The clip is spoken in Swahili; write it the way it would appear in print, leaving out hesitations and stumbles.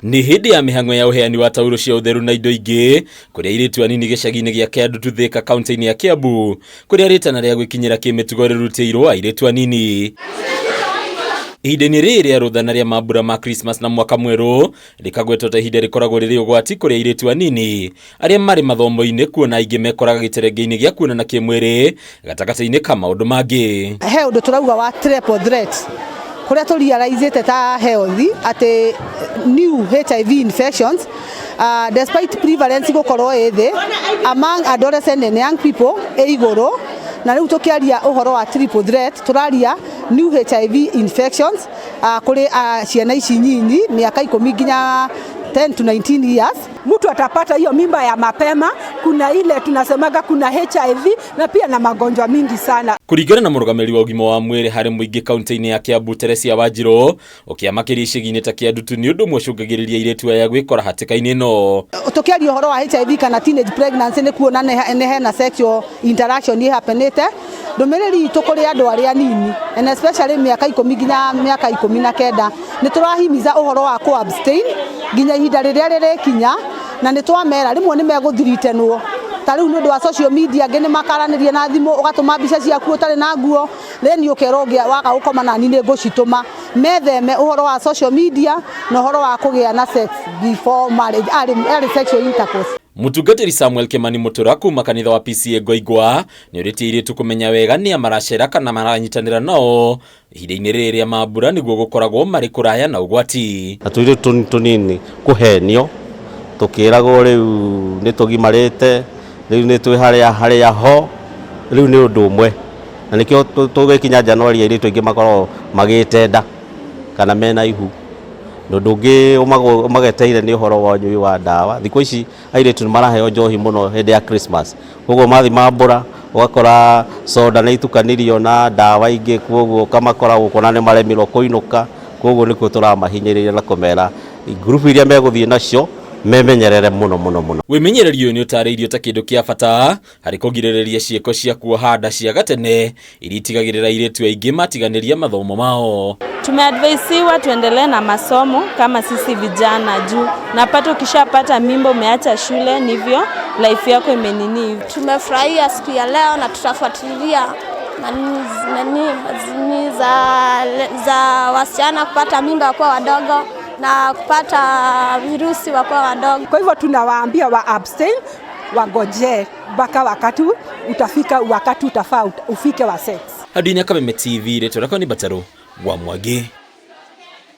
Ni hindi ya mihango ya uheani wa tauro cia utheru na indo ingi kuria airitu anini gicagi-ini gia Kiandu Thika kaunti-ini ya Kiambu kuria ritana ria gwikinyira kimitugo rirutiirwo airitu anini. Ihinda-ini riri ria RUTHA na ria MAMBURA ma Christmas na mwaka mweru rikagwetwo ta ihinda rikoragwo riri ugwati kuria airitu anini aria mari mathomo-ini kuona aingi mekoraga giterenge-ini gia kuonana kimwiri gatagati-ini ka maundu mangi. He undu turauga wa triple threat kuria tu realize ta healthy ati new HIV infections despite prevalence gukorwo ithi among adolescent and young people iguru na riu tukiaria uhoro wa triple threat turaria new HIV infections kuri ciana ici nyinyi miaka 10 nginya 10 to 19 years. Mtu atapata hiyo mimba ya mapema, kuna ile tunasemaga kuna HIV na pia na magonjwa mingi sana. Kuringana na murugamiri wa ugima wa mwiri hari muingi kaunti-ini ya Kiambu Teresia Wanjiru ukiamakiria icigi-ini ta Kiandu ni undu mwecungagiriria airitu aya gwikora hatika-ini ino. Tukiaria uhoro wa HIV kana teenage pregnancy ni kuonana ne hena sexual interaction ni happenete ndumiriri itu kuri andu aria anini and especially miaka 10 nginya miaka 19 ni turahimiza uhoro wa ku abstain nginya ihinda riria rirekinya na ni twamera rimwe ni meguthiritenwo ta riu nundu wa social media ngene makaranirie na thimu ugatuma mbica ciaku utari na nguo reni ukerogia waga ukoma na nini ngucituma metheme uhoro wa social media na uhoro wa kugia na sex before marriage early sexual intercourse. Mutungatiri Samuel Kimani Mutura kuma kanitha wa PCA Ngoigwa ni uritiirie tu kumenya wega ni amaracera kana maranyitanira nao ihinda-ini riri ria MAMBURA niguo gukoragwo mari kuraya na ugwati. Atwire tunini kuhenio tukiragwo riu ni tugimarite riu ni twi haria ho riu ni undu umwe na nikio tugikinya Januari iri twingi makorwo magitenda kana mena ihu ndungi umageteire ni uhoro wa nyui wa dawa thikũ ici airitu maraheo njohi muno hindi ya Christmas koguo mathi MAMBURA ugakora soda ni itukanirio na dawa ingi koguo kamakora gukona ni maremirwo kuinuka koguo nikuo turamahinyiriria na kumera group iria meguthie nacio memenyerere muno. Wimenyererio ni utariirio ta kindu kia bata hari kugiririria ciiko cia kuoha nda cia gatene iritigagirira airitu aingi matiganiria mathomo mao. Tumeadvaisiwa tuendelee na masomo kama sisi vijana juu napata ukishapata mimba umeacha shule ndivyo life yako imenini. Tumefurahia siku ya leo na tutafuatilia nani za wasichana kupata mimba kwa wadogo na kupata virusi wakiwa wadogo. Kwa hivyo tunawaambia wa abstain, wagoje mpaka wakati utafika, wakati utafaa ufike wa sex. Hadi Nyakabeme TV leto lako ni Bataro wa Mwage.